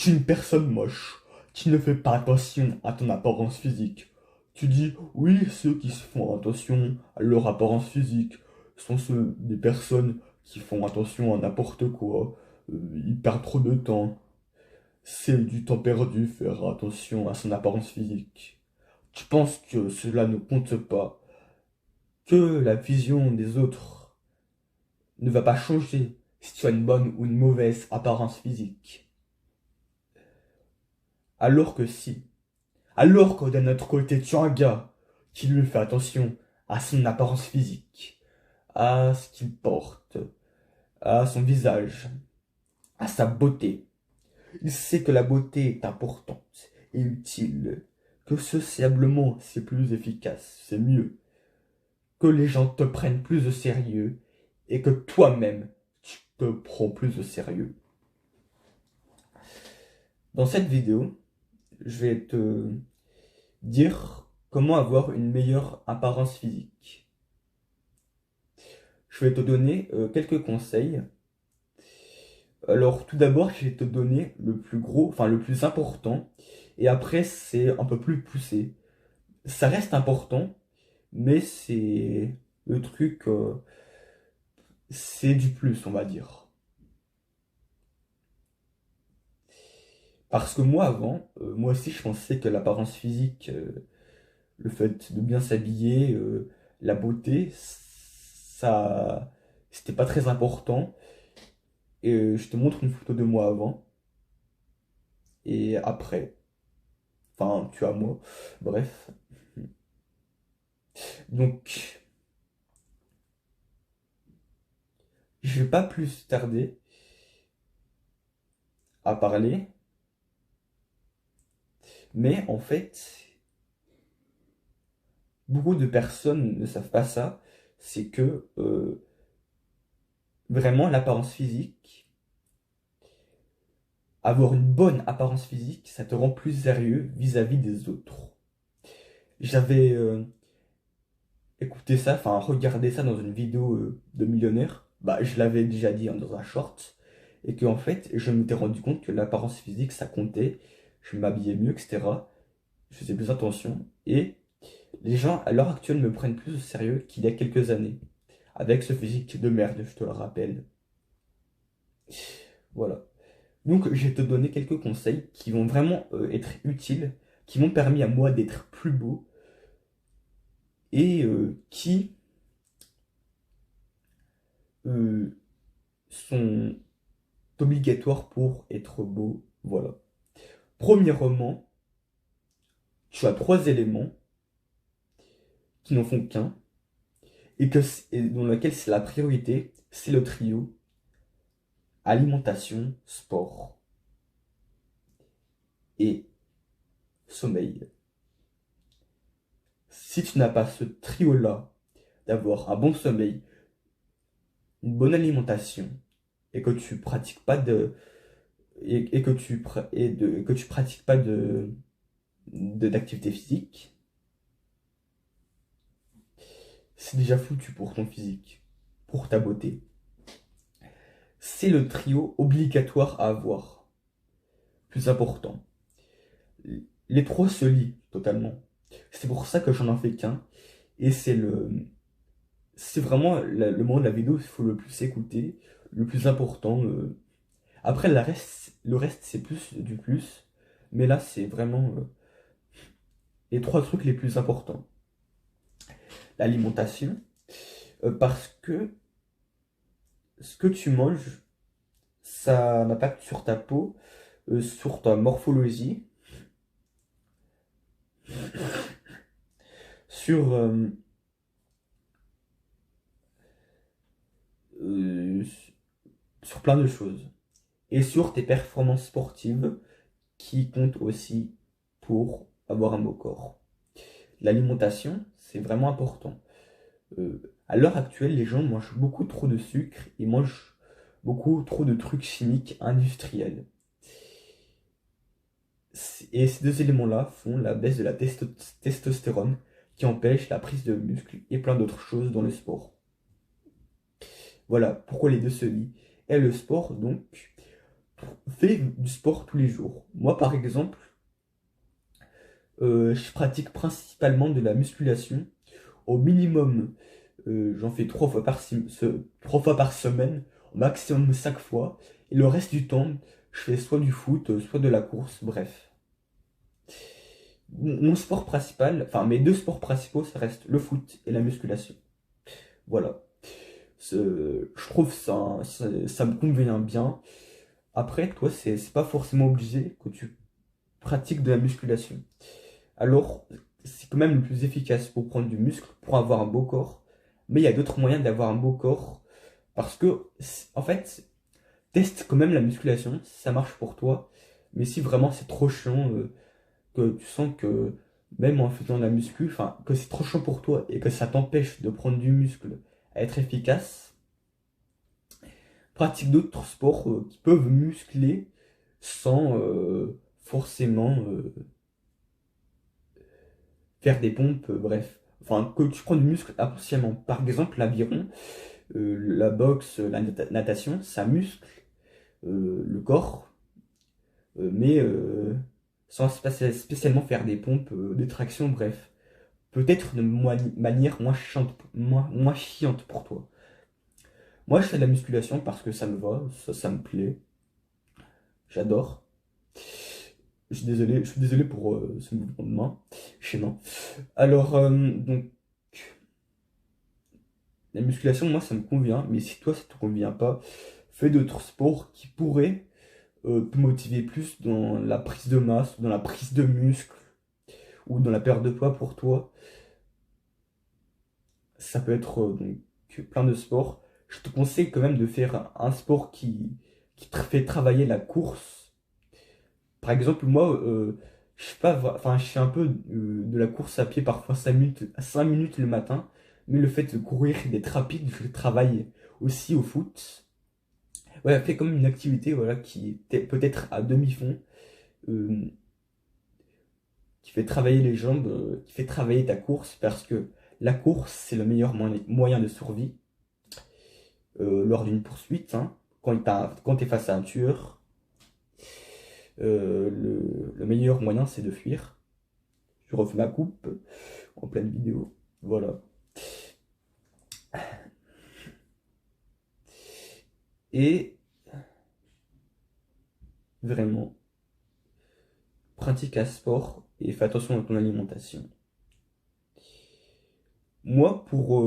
Tu es une personne moche qui ne fait pas attention à ton apparence physique. Tu dis, oui, ceux qui se font attention à leur apparence physique sont ceux des personnes qui font attention à n'importe quoi. Ils perdent trop de temps. C'est du temps perdu faire attention à son apparence physique. Tu penses que cela ne compte pas, que la vision des autres ne va pas changer si tu as une bonne ou une mauvaise apparence physique. Alors que si. Alors que d'un autre côté, tu as un gars qui lui fait attention à son apparence physique, à ce qu'il porte, à son visage, à sa beauté. Il sait que la beauté est importante et utile, que sociablement c'est plus efficace, c'est mieux, que les gens te prennent plus au sérieux et que toi-même tu te prends plus au sérieux. Dans cette vidéo, je vais te dire comment avoir une meilleure apparence physique. Je vais te donner quelques conseils. Alors tout d'abord, je vais te donner le plus gros, enfin le plus important, et après c'est un peu plus poussé. Ça reste important, mais c'est le truc, c'est du plus, on va dire. Parce que moi avant, moi aussi je pensais que l'apparence physique, le fait de bien s'habiller, la beauté, ça, c'était pas très important. Et je te montre une photo de moi avant et après. Enfin, tu as moi. Bref. Donc, je vais pas plus tarder à parler, mais en fait, beaucoup de personnes ne savent pas ça. C'est que vraiment l'apparence physique, avoir une bonne apparence physique, ça te rend plus sérieux vis-à-vis des autres. J'avais écouté ça, enfin regardé ça dans une vidéo de millionnaire. Bah, je l'avais déjà dit hein, dans un short. Et que en fait, je m'étais rendu compte que l'apparence physique, ça comptait. Je m'habillais mieux, etc. Je faisais plus attention. Et les gens, à l'heure actuelle, me prennent plus au sérieux qu'il y a quelques années. Avec ce physique de merde, je te le rappelle. Voilà. Donc, je vais te donner quelques conseils qui vont vraiment être utiles, qui m'ont permis à moi d'être plus beau et qui euh, sont obligatoires pour être beau. Voilà. Premièrement, tu as trois éléments qui n'en font qu'un et dans lequel c'est la priorité, c'est le trio alimentation, sport et sommeil. Si tu n'as pas ce trio-là, d'avoir un bon sommeil, une bonne alimentation et que tu pratiques pas de et que que tu pratiques pas d'activité physique, c'est déjà foutu pour ton physique, pour ta beauté. C'est le trio obligatoire à avoir. Plus important. Les trois se lient totalement. C'est pour ça que j'en ai fait qu'un. Et c'est vraiment le moment de la vidéo qu'il faut le plus écouter, le plus important. Après, le reste, c'est plus du plus. Mais là, c'est vraiment les trois trucs les plus importants. L'alimentation, parce que ce que tu manges, ça a un impact sur ta peau, sur ta morphologie, sur, euh, sur plein de choses. Et sur tes performances sportives qui comptent aussi pour avoir un beau corps. L'alimentation, c'est vraiment important. À l'heure actuelle, les gens mangent beaucoup trop de sucre, ils mangent beaucoup trop de trucs chimiques industriels. Et ces deux éléments-là font la baisse de la testostérone qui empêche la prise de muscles et plein d'autres choses dans le sport. Voilà pourquoi les deux se lient. Et le sport, donc, fais du sport tous les jours. Moi, par exemple, je pratique principalement de la musculation. Au minimum, j'en fais 3 fois par semaine, au maximum 5 fois. Et le reste du temps, je fais soit du foot, soit de la course, bref. Mon sport principal, enfin mes deux sports principaux, ça reste le foot et la musculation. Voilà. Je trouve ça me convient bien. Après, toi, c'est pas forcément obligé que tu pratiques de la musculation. Alors, c'est quand même le plus efficace pour prendre du muscle, pour avoir un beau corps. Mais il y a d'autres moyens d'avoir un beau corps. Parce que, en fait, teste quand même la musculation, si ça marche pour toi. Mais si vraiment c'est trop chiant, que tu sens que même en faisant de la muscu, enfin, que c'est trop chiant pour toi et que ça t'empêche de prendre du muscle à être efficace, pratique d'autres sports qui peuvent muscler sans forcément faire des pompes, bref. Enfin, que tu prends du muscle inconsciemment. Par exemple, l'aviron, la boxe, la natation, ça muscle le corps, mais sans spécialement faire des pompes, des tractions, bref. Peut-être de manière moins chiante pour toi. Moi, je fais de la musculation parce que ça me va, ça me plaît, j'adore. Je suis désolé pour ce mouvement de main, chaînant. Alors, donc, la musculation, moi, ça me convient, mais si toi, ça te convient pas, fais d'autres sports qui pourraient te motiver plus dans la prise de masse, dans la prise de muscle, ou dans la perte de poids pour toi. Ça peut être donc plein de sports. Je te conseille quand même de faire un sport qui te fait travailler la course. Par exemple, moi, je sais pas, enfin, je fais un peu de la course à pied, parfois 5 minutes le matin, mais le fait de courir et d'être rapide, je travaille aussi au foot. Ouais, fais comme une activité voilà, qui est peut-être à demi-fond, euh, qui fait travailler les jambes, qui fait travailler ta course, parce que la course, c'est le meilleur moyen de survie lors d'une poursuite, hein, quand tu es face à un tueur. Le meilleur moyen, c'est de fuir. Je refais ma coupe en pleine vidéo. Voilà. Et vraiment, pratique un sport et fais attention à ton alimentation. Moi, pour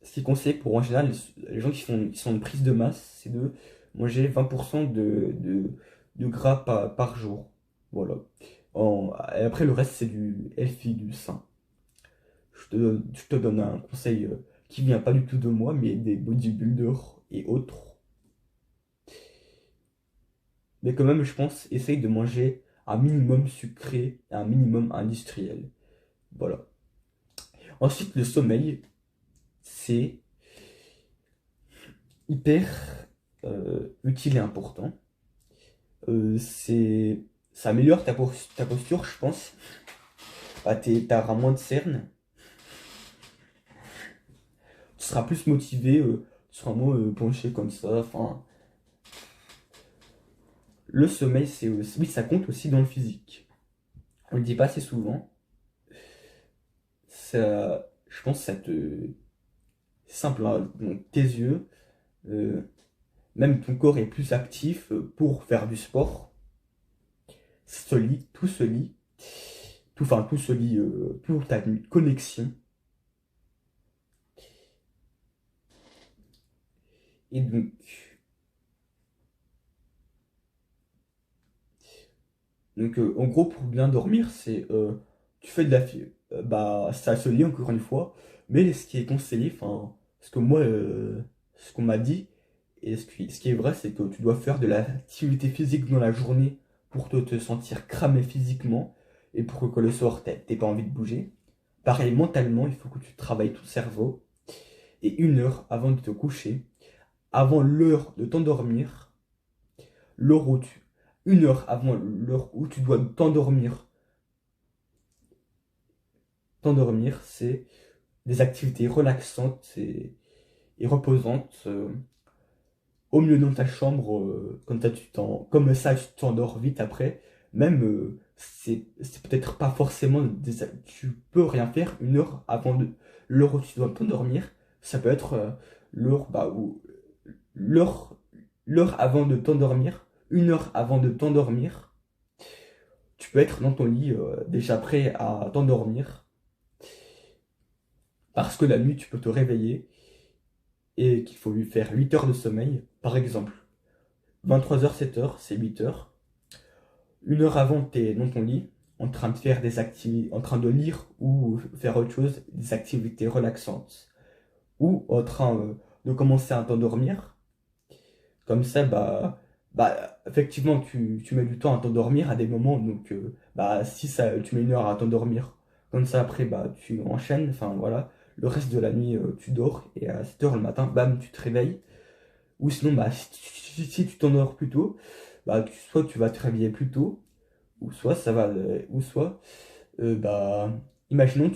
ce qui est conseillé pour en général, les gens qui sont de prise de masse, c'est de manger 20% de gras par jour. Voilà. Et après, le reste, c'est du healthy, du sain. Je te donne un conseil qui vient pas du tout de moi, mais des bodybuilders et autres. Mais quand même, je pense, essaye de manger un minimum sucré et un minimum industriel. Voilà. Ensuite, le sommeil, c'est hyper utile et important. C'est, ça améliore ta posture, je pense. Bah, t'auras moins de cernes. Tu seras plus motivé. Tu seras moins penché comme ça. Enfin, le sommeil, oui, ça compte aussi dans le physique. On le dit pas assez souvent. Je pense que ça te... C'est simple, hein. Donc, tes yeux, euh, même ton corps est plus actif pour faire du sport. Tout se lit. Tout se lit pour ta connexion. Et donc en gros, pour bien dormir, tu fais de la bah, ça se lit encore une fois, mais ce qui est conseillé, enfin, ce qu'on m'a dit, et ce qui est vrai, c'est que tu dois faire de l'activité physique dans la journée pour te sentir cramé physiquement et pour que le soir, t'aies pas envie de bouger. Pareil, mentalement, il faut que tu travailles ton cerveau. Et 1 heure avant de te coucher, avant l'heure de t'endormir, l'heure où tu, 1 heure avant l'heure où tu dois t'endormir, c'est des activités relaxantes et reposantes. au mieux dans ta chambre, comme ça tu t'endors vite après. Même, c'est peut-être pas forcément tu peux rien faire une heure avant l'heure où tu dois t'endormir. Ça peut être l'heure, l'heure, l'heure avant de t'endormir, une heure avant de t'endormir. Tu peux être dans ton lit déjà prêt à t'endormir parce que la nuit tu peux te réveiller et qu'il faut lui faire 8 heures de sommeil, par exemple. 23h, 7h, c'est 8 heures. Une heure avant, tu es dans ton lit, en train de faire des activités, en train de lire ou faire autre chose, des activités relaxantes, ou en train de commencer à t'endormir. Comme ça, effectivement, tu mets du temps à t'endormir à des moments, donc, si ça, tu mets une heure à t'endormir, comme ça, après, tu enchaînes, enfin, voilà. Le reste de la nuit, tu dors, et à 7 heures le matin, bam, tu te réveilles. Ou sinon, si tu t'endors plus tôt, soit tu vas te réveiller plus tôt, ou soit ça va, ou soit, imaginons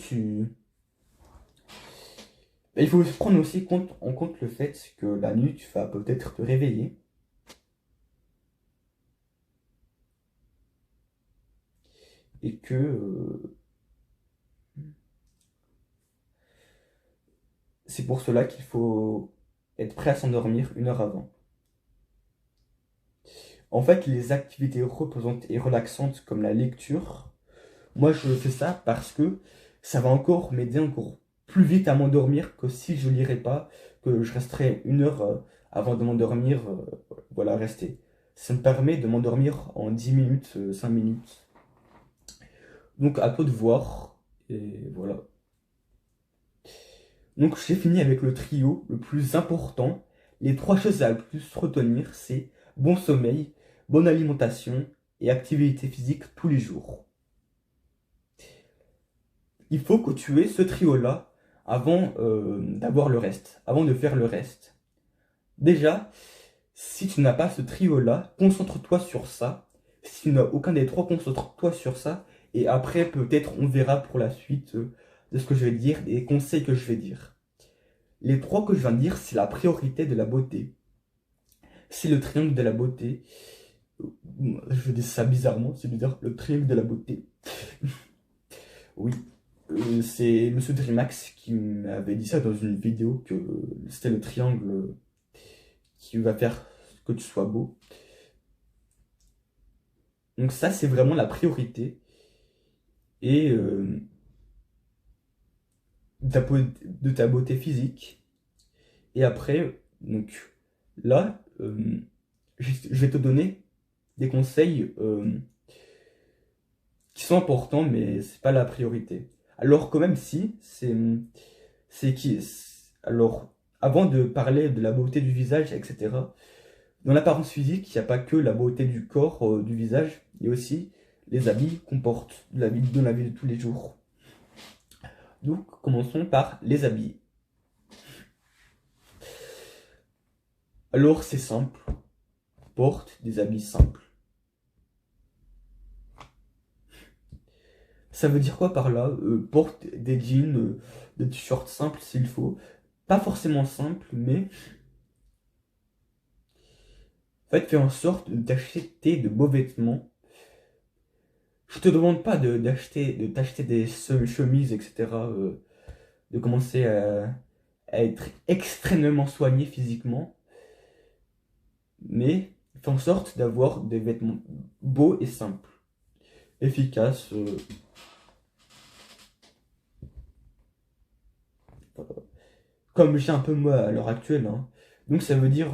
il faut prendre aussi en compte le fait que la nuit, tu vas peut-être te réveiller et que c'est pour cela qu'il faut être prêt à s'endormir une heure avant. En fait, les activités reposantes et relaxantes comme la lecture, moi je fais ça parce que ça va encore m'aider encore plus vite à m'endormir que si je lirais pas, que je resterais une heure avant de m'endormir, voilà, rester. Ça me permet de m'endormir en 10 minutes, 5 minutes. Donc à toi de voir, et voilà. Donc j'ai fini avec le trio le plus important. Les trois choses à le plus retenir, c'est bon sommeil, bonne alimentation et activité physique tous les jours. Il faut que tu aies ce trio-là avant d'avoir le reste, avant de faire le reste. Déjà, si tu n'as pas ce trio-là, concentre-toi sur ça. Si tu n'as aucun des trois, concentre-toi sur ça. Et après, peut-être, on verra pour la suite de ce que je vais dire, des conseils que je vais dire. Les trois que je viens de dire, c'est la priorité de la beauté. C'est le triangle de la beauté. Je dis ça bizarrement, c'est bizarre, le triangle de la beauté. Oui, c'est Monsieur Dreamax qui m'avait dit ça dans une vidéo, que c'était le triangle qui va faire que tu sois beau. Donc ça, c'est vraiment la priorité. Et de ta beauté physique. Et après, donc là, je vais te donner des conseils qui sont importants, mais c'est pas la priorité. Alors quand même si, c'est qui, alors avant de parler de la beauté du visage, etc. Dans l'apparence physique, il n'y a pas que la beauté du corps, du visage, il y a aussi les habits qu'on porte dans la vie de tous les jours. Donc commençons par les habits. Alors c'est simple, porte des habits simples. Ça veut dire quoi par là? Porte des jeans, des t-shirts simples s'il faut. Pas forcément simples, mais en fait, fais en sorte d'acheter de beaux vêtements. Je te demande pas de t'acheter des chemises, etc. De commencer à être extrêmement soigné physiquement. Mais fais en sorte d'avoir des vêtements beaux et simples, efficaces. Comme j'ai un peu moi à l'heure actuelle, hein. Donc ça veut dire,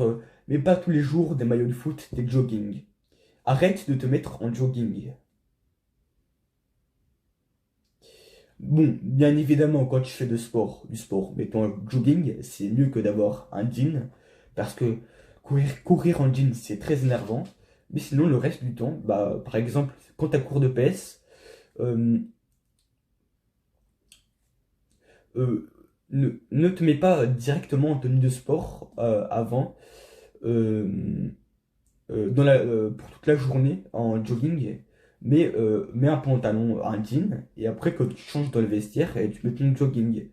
mais pas tous les jours des maillots de foot, des jogging. Arrête de te mettre en jogging. Bon, bien évidemment, quand tu fais du sport, mettons un jogging, c'est mieux que d'avoir un jean, parce que courir en jean, c'est très énervant. Mais sinon, le reste du temps, par exemple, quand tu as cours de PS, euh, euh, ne te mets pas directement en tenue de sport avant. euh, pour toute la journée en jogging, mais mets un pantalon, un jean, et après que tu changes dans le vestiaire et tu mets ton jogging.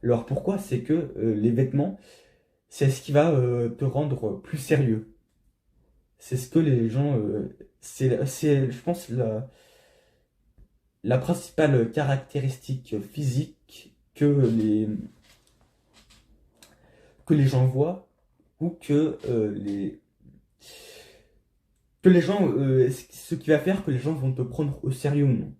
Alors pourquoi? C'est que les vêtements, c'est ce qui va te rendre plus sérieux. C'est ce que les gens... je pense, la principale caractéristique physique que les gens voient ou que les gens... ce qui va faire que les gens vont te prendre au sérieux ou non.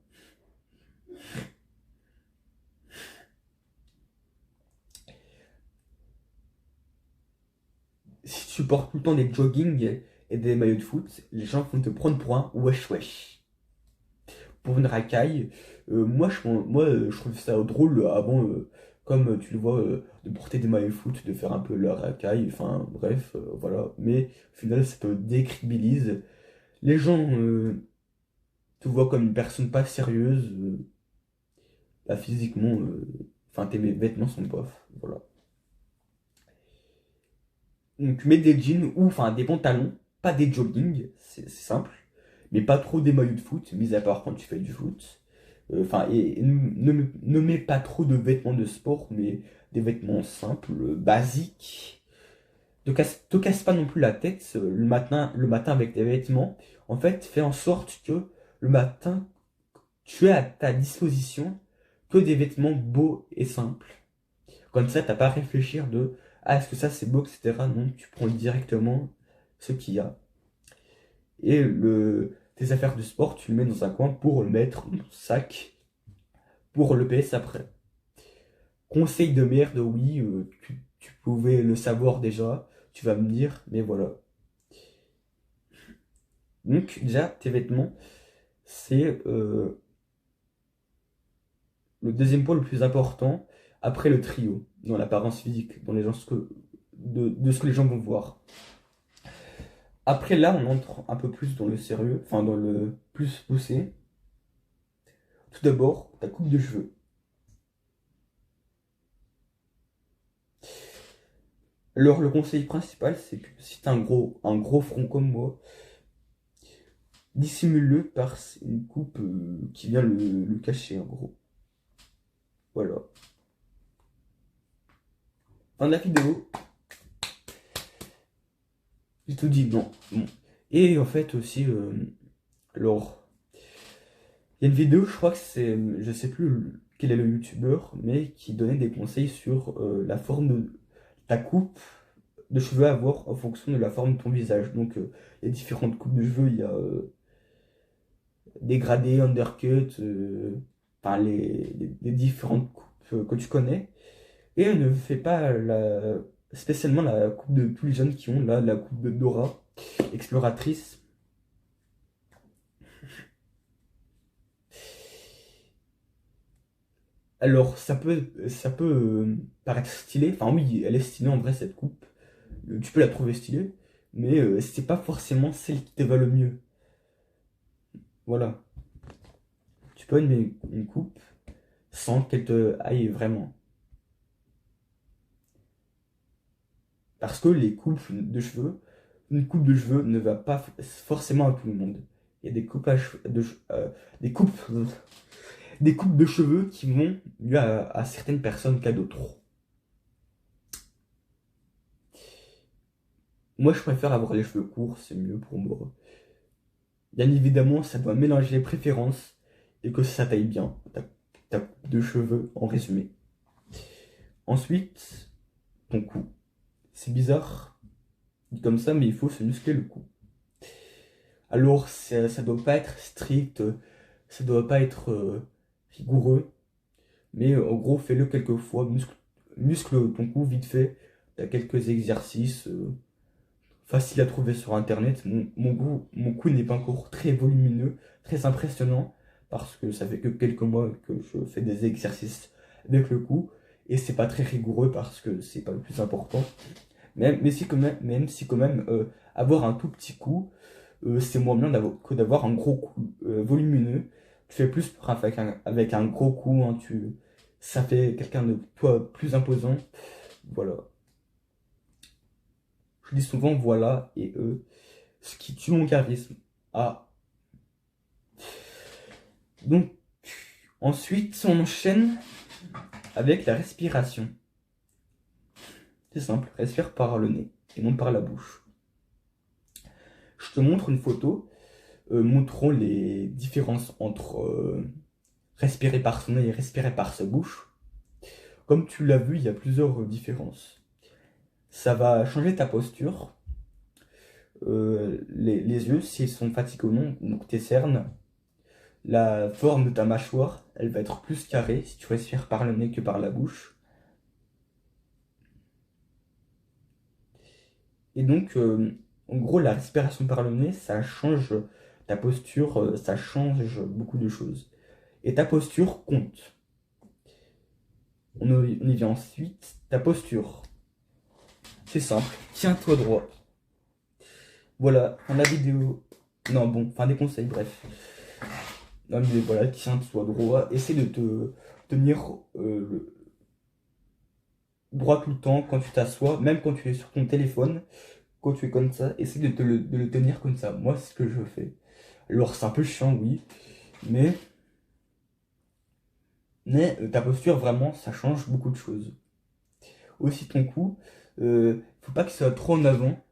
Si tu portes tout le temps des jogging et des maillots de foot, les gens vont te prendre pour un wesh wesh. Pour une racaille. Je trouve ça drôle avant, comme tu le vois, de porter des maillots de foot, de faire un peu la racaille, enfin bref, voilà. Mais au final, ça te décrédibilise. Les gens te voient comme une personne pas sérieuse, bah, physiquement, enfin tes vêtements sont bof, voilà. Donc mets des jeans ou enfin des pantalons, pas des jogging, c'est simple, mais pas trop des maillots de foot, mis à part quand tu fais du foot. Enfin, et ne mets pas trop de vêtements de sport, mais des vêtements simples, basiques. Te casse pas non plus la tête le matin avec tes vêtements. En fait, fais en sorte que le matin, tu aies à ta disposition que des vêtements beaux et simples. Comme ça, t'as pas à réfléchir de ah, est-ce que ça c'est beau, etc. Non, tu prends directement ce qu'il y a. Et tes affaires de sport, tu le mets dans un coin pour le mettre dans ton sac pour le PS après. Conseil de merde, oui, tu pouvais le savoir déjà, tu vas me dire, mais voilà. Donc, déjà, tes vêtements, c'est le deuxième point le plus important après le trio, dans l'apparence physique, dans les gens, de ce que les gens vont voir. Après là, on entre un peu plus dans le sérieux, enfin dans le plus poussé. Tout d'abord, ta coupe de cheveux. Alors le conseil principal, c'est que si t'as un gros front comme moi, dissimule-le par une coupe qui vient le cacher en gros. Voilà. Fin de la vidéo. J'ai tout dit, non. Bon. Et en fait aussi, alors, il y a une vidéo, je crois que c'est, je sais plus quel est le youtubeur, mais qui donnait des conseils sur la forme de ta coupe de cheveux à avoir en fonction de la forme de ton visage. Donc, il y a différentes coupes de cheveux, il y a dégradé, undercut, enfin les différentes coupes que tu connais. Et ne fais pas spécialement la coupe de tous les jeunes qui ont là, la coupe de Dora, exploratrice. Alors, ça peut paraître stylé. Enfin, oui, elle est stylée en vrai, cette coupe. Tu peux la trouver stylée, mais c'est pas forcément celle qui te va le mieux. Voilà. Tu peux aimer une coupe sans qu'elle te aille vraiment. Parce que les coupes de cheveux, une coupe de cheveux ne va pas forcément à tout le monde. Il y a des coupes, des coupes, des coupes de cheveux qui vont mieux à certaines personnes qu'à d'autres. Moi, je préfère avoir les cheveux courts, c'est mieux pour moi. Bien évidemment, ça doit mélanger les préférences et que ça taille bien, ta coupe de cheveux en résumé. Ensuite, ton cou. C'est bizarre, dit comme ça, mais il faut se muscler le cou. Alors, ça doit pas être strict, ça doit pas être rigoureux, mais en gros, fais-le quelques fois, muscle ton cou vite fait. T'as quelques exercices faciles à trouver sur internet. Mon cou n'est pas encore très volumineux, très impressionnant, parce que ça fait que quelques mois que je fais des exercices avec le cou, et c'est pas très rigoureux parce que c'est pas le plus important. Même si quand même avoir un tout petit cou, c'est moins bien que d'avoir un gros cou volumineux. Tu fais plus peur avec un gros cou, hein, ça fait quelqu'un de toi plus imposant. Voilà. Je dis souvent voilà et ce qui tue mon charisme. Ah. Donc, ensuite, on enchaîne avec la respiration. C'est simple, respire par le nez et non par la bouche. Je te montre une photo montrant les différences entre respirer par son nez et respirer par sa bouche. Comme tu l'as vu, il y a plusieurs différences. Ça va changer ta posture. Les yeux, s'ils sont fatigués ou non, donc tes cernes, la forme de ta mâchoire, elle va être plus carrée si tu respires par le nez que par la bouche. Et donc, en gros, la respiration par le nez, ça change ta posture, ça change beaucoup de choses. Et ta posture compte. On y vient ensuite. Ta posture. C'est simple. Tiens-toi droit. Voilà, fin de la vidéo. Non, bon, fin des conseils, bref. Non, mais voilà, tiens-toi droit. Essaie de te tenir droit tout le temps quand tu t'assois, même quand tu es sur ton téléphone. Quand tu es comme ça, essaie de le tenir comme ça. Moi, c'est ce que je fais. Alors, c'est un peu chiant, oui. Mais, ta posture, vraiment, ça change beaucoup de choses. Aussi, ton cou, faut pas qu'il soit trop en avant.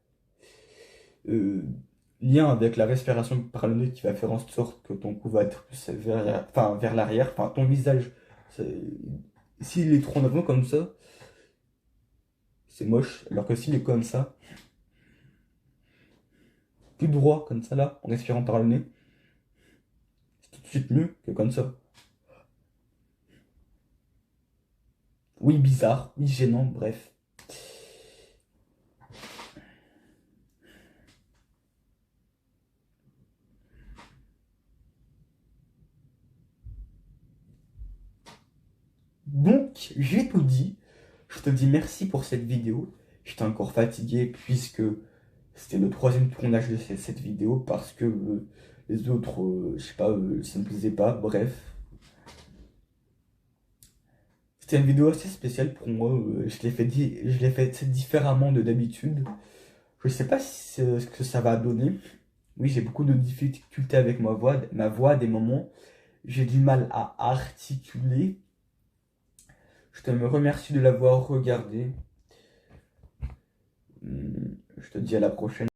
Euh, Lien avec la respiration par le nez qui va faire en sorte que ton cou va être plus vers l'arrière. Enfin, ton visage, s'il est trop en avant comme ça, c'est moche. Alors que s'il est comme ça, plus droit comme ça là, en respirant par le nez, c'est tout de suite mieux que comme ça. Oui, bizarre, oui, gênant, bref. Donc, j'ai tout dit. Je te dis merci pour cette vidéo. J'étais encore fatigué puisque c'était le troisième tournage de cette vidéo parce que les autres, je sais pas, ça me plaisait pas. Bref, c'était une vidéo assez spéciale pour moi. Je l'ai fait différemment de d'habitude. Je sais pas ce que ça va donner. Oui, j'ai beaucoup de difficultés avec ma voix à des moments. J'ai du mal à articuler. Je te remercie de l'avoir regardé. Je te dis à la prochaine.